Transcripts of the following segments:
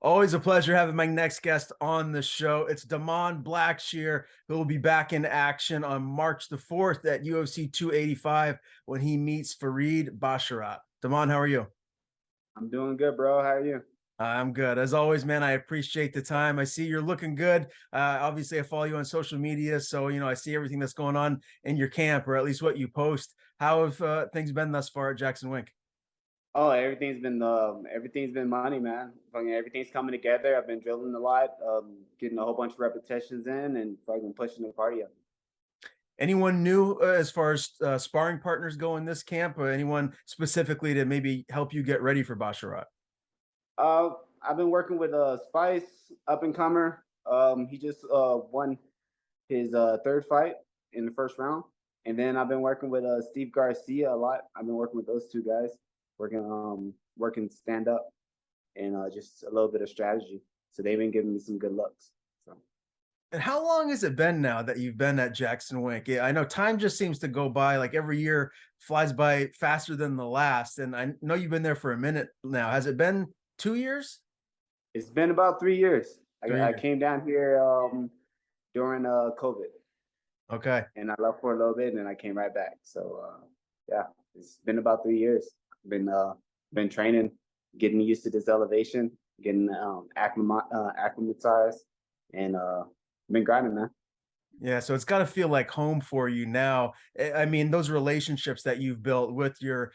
Always a pleasure having my next guest on the show. It's Da'Mon Blackshear, who will be back in action on March the 4th at UFC 285 when he meets Farid Basharat. Da'Mon, how are you? I'm doing good, bro. How are you? I'm good. As always, man, I appreciate the time. I see you're looking good. Obviously, I follow you on social media, so I see everything that's going on in your camp, or at least what you post. How have things been thus far at Jackson Wink? Oh, everything's been money, man. Fucking everything's coming together. I've been drilling a lot, getting a whole bunch of repetitions in, and fucking pushing the cardio. Anyone new as far as sparring partners go in this camp, or anyone specifically to maybe help you get ready for Basharat? Uh, I've been working with Spice, up and comer. He just won his third fight in the first round, and then I've been working with Steve Garcia a lot. I've been working with those two guys, working stand up and just a little bit of strategy. So they've been giving me some good looks. So. And how long has it been now that you've been at Jackson Wink? Yeah, I know time just seems to go by like every year flies by faster than the last. And I know you've been there for a minute now. Has it been 2 years? It's been about 3 years. Three I years. came down here during COVID, Okay. and I left for a little bit, and then I came right back. So yeah, it's been about 3 years. Been training, getting used to this elevation, getting acclimatized, and been grinding, man. Yeah, so it's got to feel like home for you now. I mean, those relationships that you've built with your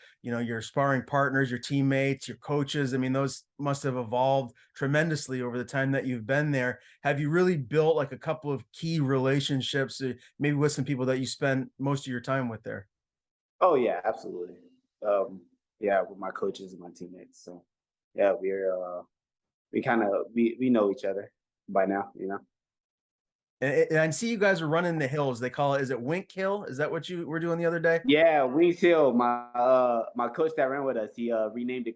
sparring partners, your teammates, your coaches, I mean, those must have evolved tremendously over the time that you've been there. Have you really built like a couple of key relationships, maybe with some people that you spend most of your time with there? Oh yeah, absolutely. Yeah, with my coaches and my teammates. So yeah, we know each other by now. And I see you guys are running the hills. They call it, is it Wink Hill? Is that what you were doing the other day? Yeah, Wings Hill. My coach that ran with us, he renamed it.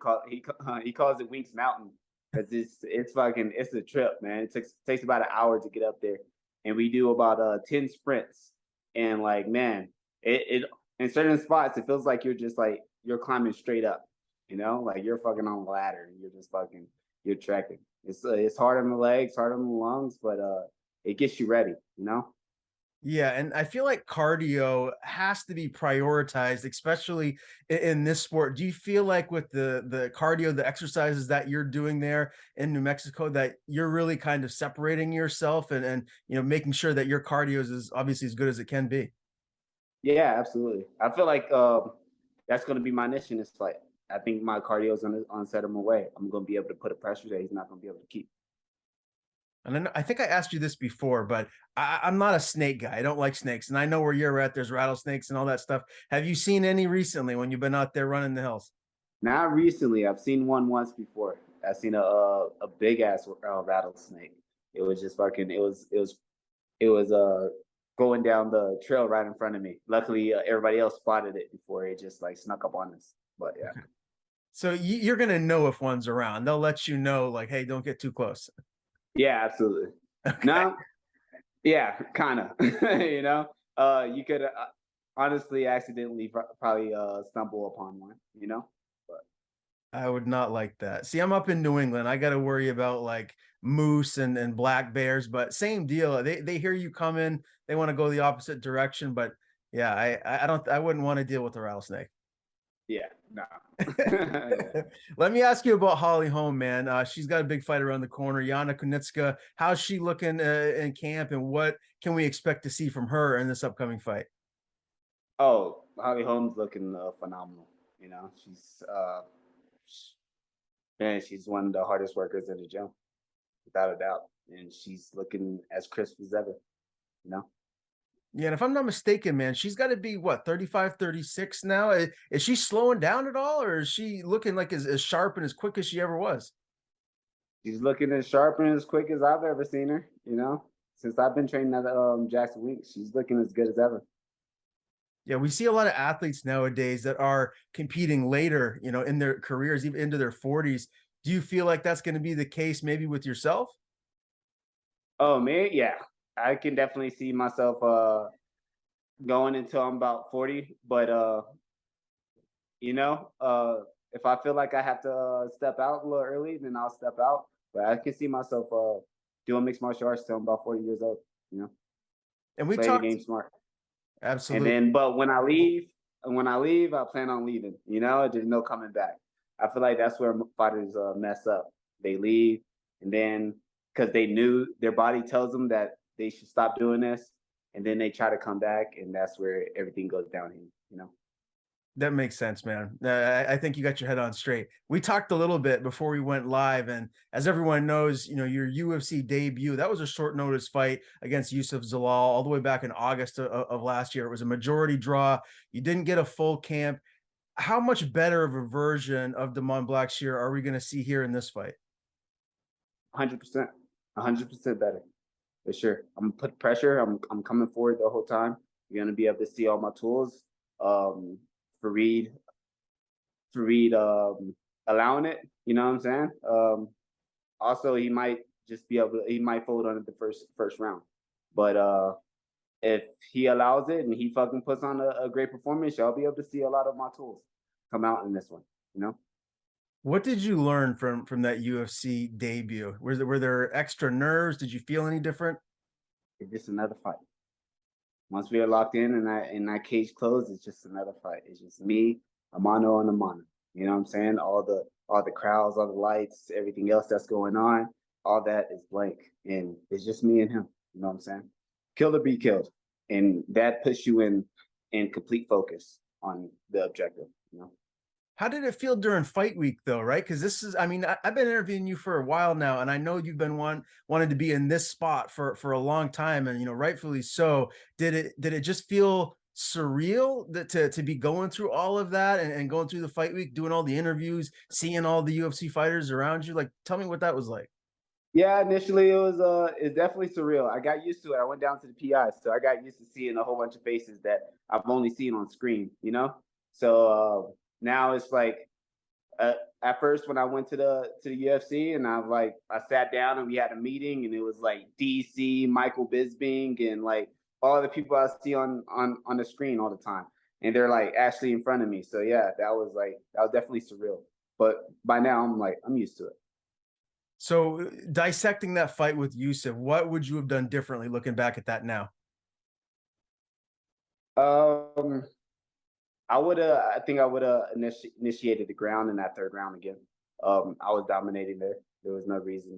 He calls it Wings Mountain because it's a trip, man. Takes about an hour to get up there, and we do about 10 sprints. And like, man, it in certain spots it feels like you're climbing straight up. Like you're fucking on a ladder and you're trekking. It's hard on the legs, hard on the lungs, but it gets you ready. Yeah, and I feel like cardio has to be prioritized, especially in this sport. Do you feel like with the cardio, the exercises that you're doing there in New Mexico, that you're really kind of separating yourself and making sure that your cardio is obviously as good as it can be? Yeah, absolutely. I feel like that's going to be my niche in this fight. I think my cardio is on set him away. I'm going to be able to put a pressure that he's not going to be able to keep. And then I think I asked you this before, but I'm not a snake guy. I don't like snakes, and I know where you're at. There's rattlesnakes and all that stuff. Have you seen any recently when you've been out there running the hills? Not recently. I've seen one once before. I've seen a big ass rattlesnake. It was just fucking. It was going down the trail right in front of me. Luckily, everybody else spotted it before it just like snuck up on us. But yeah, So you're gonna know if one's around. They'll let you know, like, hey, don't get too close. yeah, absolutely. Okay. No, yeah, kind of. You could honestly accidentally probably stumble upon one. But I would not like that. See, I'm up in New England. I got to worry about like moose and black bears, but same deal. They hear you coming, they want to go the opposite direction. But yeah, I wouldn't want to deal with a rattlesnake. yeah, no. Yeah. Let me ask you about Holly Holm, man. She's got a big fight around the corner. Yana Kunitska, how's she looking in camp, and what can we expect to see from her in this upcoming fight? Oh, Holly Holmes looking phenomenal. She's sh- man, she's one of the hardest workers in the gym, without a doubt, and she's looking as crisp as ever. You know. Yeah, and if I'm not mistaken, man, she's got to be what, 35, 36 now? Is she slowing down at all, or is she looking like as sharp and as quick as she ever was? She's looking as sharp and as quick as I've ever seen her. Since I've been training at Jackson Wink, she's looking as good as ever. Yeah, we see a lot of athletes nowadays that are competing later, in their careers, even into their 40s. Do you feel like that's going to be the case maybe with yourself? Oh man, yeah, I can definitely see myself going until I'm about 40. But if I feel like I have to step out a little early, then I'll step out. But I can see myself doing mixed martial arts till I'm about 40 years old. You know, And we play the talked game smart. And absolutely. then, but when I leave, I plan on leaving. You know, there's no coming back. I feel like that's where fighters mess up. They leave, and then because they knew their body tells them that they should stop doing this, and then they try to come back, and that's where everything goes downhill. You know. That makes sense, man. I think you got your head on straight. We talked a little bit before we went live, and as everyone knows, your UFC debut, that was a short notice fight against Yusuf Zalal all the way back in August of last year. It was a majority draw. You didn't get a full camp. How much better of a version of Da'Mon Blackshear are we going to see here in this fight? 100%, 100% better for sure. I'm gonna put pressure. I'm coming forward the whole time. You're gonna be able to see all my tools. Um, Farid, Farid allowing it. You know what I'm saying? Also, he might just be able. He might fold on it the first round, but if he allows it and he fucking puts on a great performance, y'all be able to see a lot of my tools come out in this one. You know. What did you learn from that UFC debut? Were there extra nerves? Did you feel any different? It's just another fight. Once we are locked in and that cage closed, it's just another fight. It's just me, a mano on a mano. You know what I'm saying? All the crowds, all the lights, everything else that's going on, all that is blank. And it's just me and him. You know what I'm saying? Kill or be killed. And that puts you in complete focus on the objective, you know. How did it feel during fight week though, right? Because this is, I mean, I've been interviewing you for a while now, and I know you've been wanted to be in this spot for a long time, and rightfully so. Did it just feel surreal that to be going through all of that and going through the fight week, doing all the interviews, seeing all the UFC fighters around you? Like, tell me what that was like. Yeah, initially it's definitely surreal. I got used to it. I went down to the PI, so I got used to seeing a whole bunch of faces that I've only seen on screen, you know? So now it's like at first when I went to the UFC and I sat down and we had a meeting and it was like DC, Michael Bisping, and like all the people I see on the screen all the time. And they're like actually in front of me. So yeah, that was definitely surreal. But by now I'm used to it. So dissecting that fight with Yusuf, what would you have done differently looking back at that now? Um I think I would have initiated the ground in that third round again. I was dominating there. There was no reason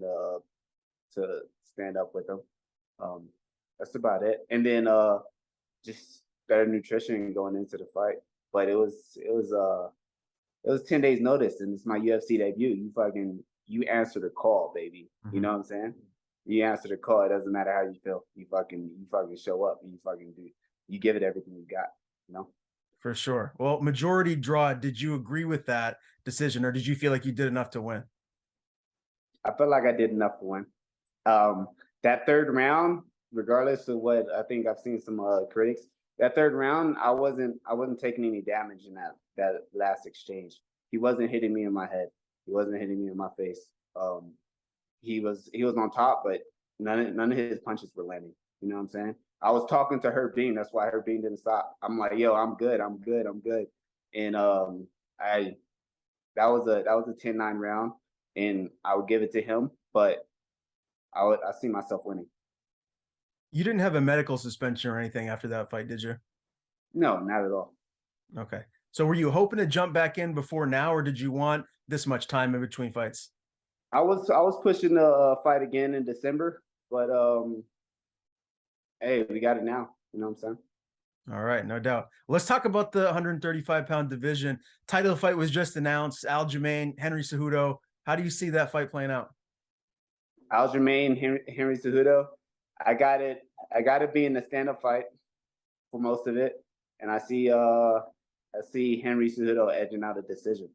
to stand up with them. Um, that's about it. And then just better nutrition going into the fight. But it was 10 days notice, and it's my UFC debut. You answer the call, baby. You Mhm. know what I'm saying? You answer the call. It doesn't matter how you feel. You fucking show up. You fucking do. You give it everything you got. You know. For sure. Well, majority draw, did you agree with that decision, or did you feel like you did enough to win? I felt like I did enough to win. Um, that third round, regardless of what I think I've seen some critics, that third round, I wasn't taking any damage in that last exchange. He wasn't hitting me in my head. He wasn't hitting me in my face. He was on top, but none of his punches were landing. You know what I'm saying? I was talking to Herb Dean. That's why Herb Dean didn't stop. I'm like, yo, I'm good. I'm good. I'm good. And I that was a 10-9 round, and I would give it to him, but I see myself winning. You didn't have a medical suspension or anything after that fight, did you? No, not at all. Okay. So were you hoping to jump back in before now, or did you want this much time in between fights? I was pushing the fight again in December, but hey, we got it now. You know what I'm saying? All right, no doubt. Let's talk about the 135-pound division. Title fight was just announced. Aljamain, Henry Cejudo. How do you see that fight playing out? Aljamain, Henry Cejudo. I got it. I got it being a stand-up fight for most of it, and I see Henry Cejudo edging out a decision.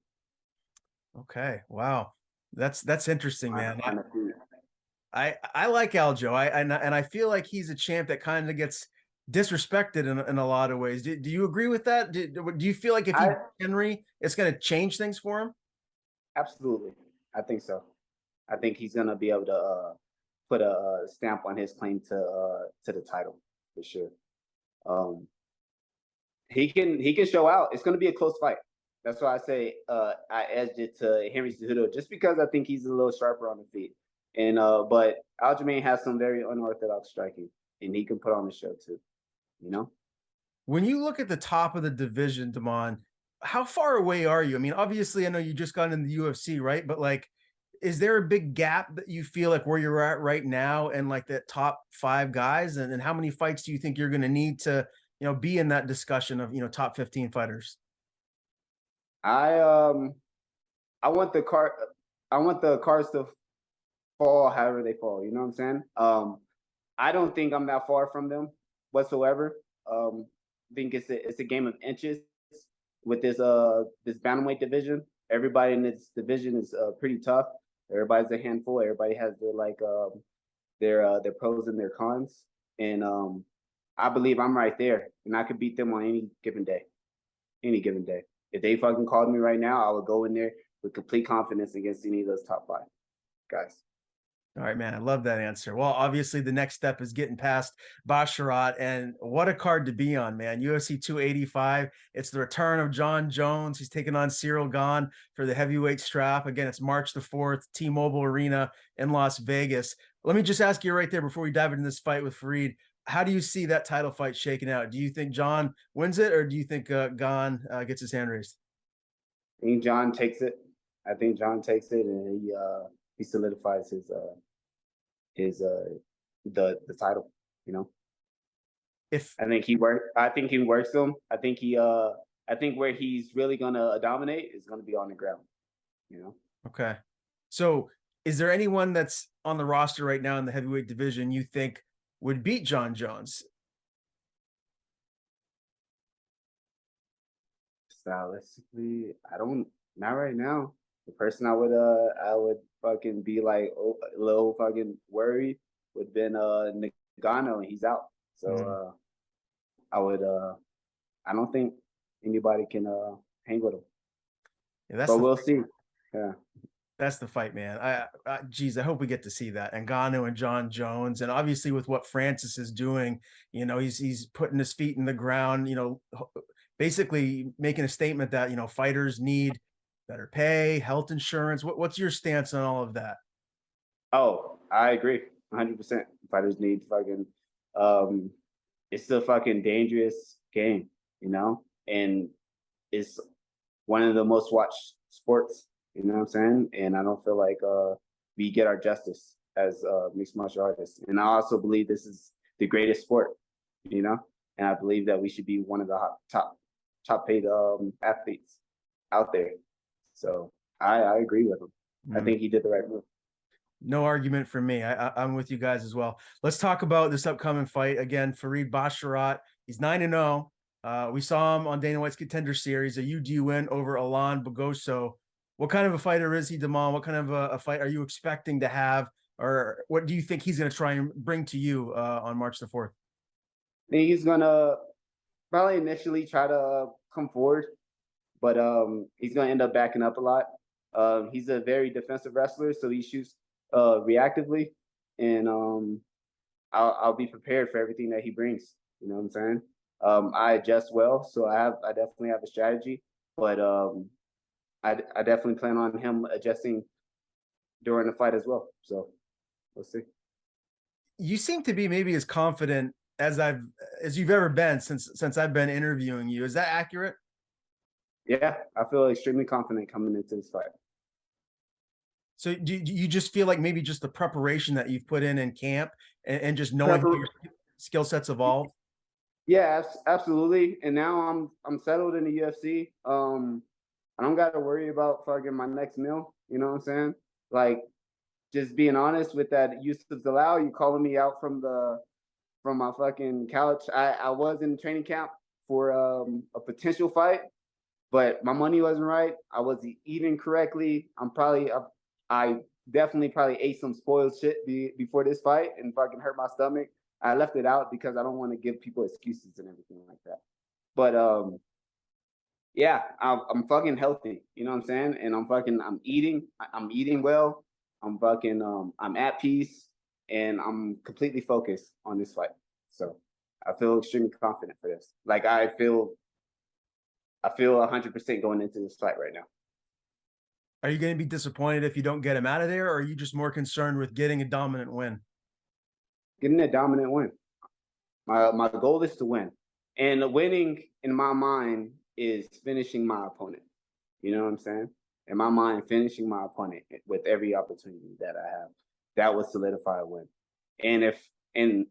Okay, wow. That's interesting, On, man. on the feet. I like Aljo. And I feel like he's a champ that kind of gets disrespected in a lot of ways. Do you agree with that? Do you feel like if he I beat Henry, it's going to change things for him? Absolutely. I think so. I think he's gonna be able to put a stamp on his claim to the title for sure. Um, he can show out. It's gonna be a close fight. That's why I say I edged it to Henry Cejudo just because I think he's a little sharper on the feet. And but Aljamain has some very unorthodox striking, and he can put on the show too. You know. When you look at the top of the division, Da'Mon, how far away are you? I mean, obviously, I know you just got in the UFC, right? But like, is there a big gap that you feel like where you're at right now and like that top five guys? And how many fights do you think you're going to need to, be in that discussion of, top 15 fighters? I um I want the cards to fall however they fall. You know what I'm saying? I don't think I'm that far from them whatsoever. I think it's a game of inches with this bantamweight division. Everybody in this division is pretty tough. Everybody's a handful. Everybody has their pros and their cons, and I believe I'm right there, and I could beat them on any given day. Any given day. If they fucking called me right now, I would go in there with complete confidence against any of those top five guys. All right, man. I love that answer. Well, obviously, the next step is getting past Basharat, and what a card to be on, man. UFC 285. It's the return of John Jones. He's taking on Cyril Gahn for the heavyweight strap. Again, it's March the 4th, T-Mobile Arena in Las Vegas. Let me just ask you right there before we dive into this fight with Farid. How do you see that title fight shaking out? Do you think John wins it, or do you think Gahn gets his hand raised? I think John takes it. I think John takes it, and he solidifies his the title. You know, If I think he works them. I think where he's really gonna dominate is gonna be on the ground. You know. Okay. So is there anyone that's on the roster right now in the heavyweight division you think would beat John Jones? Stylistically, I don't not right now. The person I would fucking be like a little fucking worried would have been Nagano, and he's out. So Mm. I would I don't think anybody can hang with him. Yeah, that's But the we'll see. Yeah. that's the fight, man. Geez, I hope we get to see that. And Ngannou and John Jones, and obviously with what Francis is doing, he's putting his feet in the ground. Basically making a statement that fighters need better pay, health insurance. What's your stance on all of that? Oh, I agree. 100%. Fighters need fucking um it's a fucking dangerous game, you know? And it's one of the most watched sports, you know what I'm saying? And I don't feel like we get our justice as mixed martial artists. And I also believe this is the greatest sport, you know? And I believe that we should be one of the top paid athletes out there. So I agree with him. I Mm. think he did the right move. No argument for me. I'm with you guys as well. Let's talk about this upcoming fight again. Farid Basharat. He's 9-0. We saw him on Dana White's Contender Series, a UD win over Alan Bogoso. What kind of a fighter is he, Da'Mon? What kind of a fight are you expecting to have, or what do you think he's going to try and bring to you on March the 4th? I think he's gonna probably initially try to come forward, but he's gonna end up backing up a lot. He's a very defensive wrestler, so he shoots reactively, and I'll be prepared for everything that he brings. You know what I'm saying? I adjust well, so I definitely have a strategy, but I definitely plan on him adjusting during the fight as well. So we'll see. You seem to be maybe as confident as you've ever been since I've been interviewing you. Is that accurate? Yeah, I feel extremely confident coming into this fight. So do you just feel like maybe just the preparation that you've put in camp and just knowing how Prepar- your skill sets evolved? Yeah, absolutely. And now I'm settled in the UFC. I don't got to worry about fucking my next meal. You know what I'm saying? Like, just being honest with that, Yusuf Zalal, you calling me out from my fucking couch. I was in training camp for a potential fight, but my money wasn't right. I wasn't eating correctly. I definitely probably ate some spoiled shit before this fight and fucking hurt my stomach. I left it out because I don't want to give people excuses and everything like that. But yeah, I'm fucking healthy. You know what I'm saying? And I'm eating. I'm eating well. I'm at peace, and I'm completely focused on this fight. So I feel extremely confident for this. Like I feel 100% going into this fight right now. Are you going to be disappointed if you don't get him out of there, or are you just more concerned with getting a dominant win? Getting a dominant win. My goal is to win, and winning in my mind is finishing my opponent. You know what I'm saying? In my mind, finishing my opponent with every opportunity that I have, that would solidify a win. And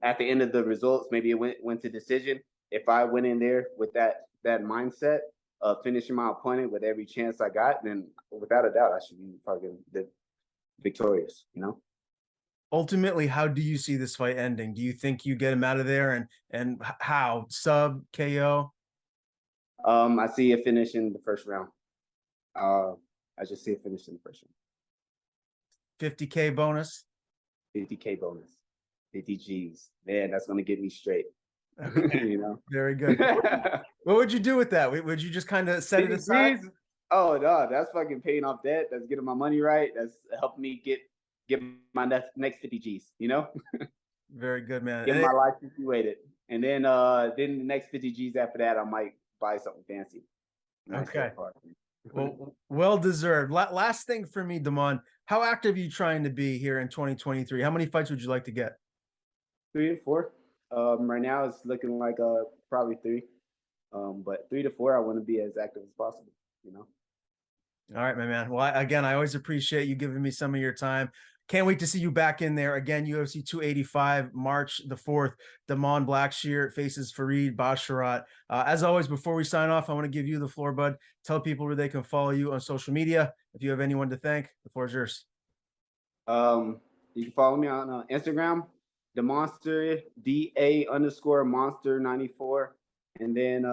at the end of the results, maybe it went to decision. If I went in there with that mindset of finishing my opponent with every chance I got, then without a doubt, I should be fucking victorious. You know. Ultimately, how do you see this fight ending? Do you think you get him out of there, and how? Sub, KO? I see it finish in the first round. Uh, I just see it finish in the first round. 50K bonus? 50K bonus, 50 G's. Man, that's gonna get me straight. Okay, You know. very good. What would you do with that? Would you just kind of set it 50 aside? G's. Oh no, that's fucking paying off debt. That's getting my money right. That's helping me get my next 50 G's. You know, Very good, man. get my life situated, and then the next 50 G's after that, I might buy something fancy. Nice Okay. little car. Well deserved. Last thing for me, Da'Mon, how active are you trying to be here in 2023? How many fights would you like to get? 3 to 4. Right now it's looking like probably 3. But 3 to 4, I want to be as active as possible. You know. All right, my man. Well, again, I always appreciate you giving me some of your time. Can't wait to see you back in there again. UFC 285, March the 4th. Da'Mon Blackshear faces Farid Basharat. As always, before we sign off, I want to give you the floor, bud. Tell people where they can follow you on social media. If you have anyone to thank, the floor is yours. You can follow me on Instagram, the monster DA_monster94, and then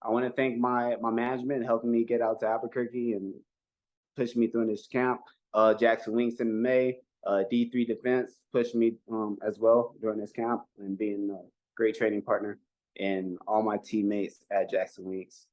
I want to thank my management helping me get out to Albuquerque and push me through this camp. Jackson Winks MMA, D3 Defense pushed me as well during this camp and being a great training partner, and all my teammates at Jackson Winks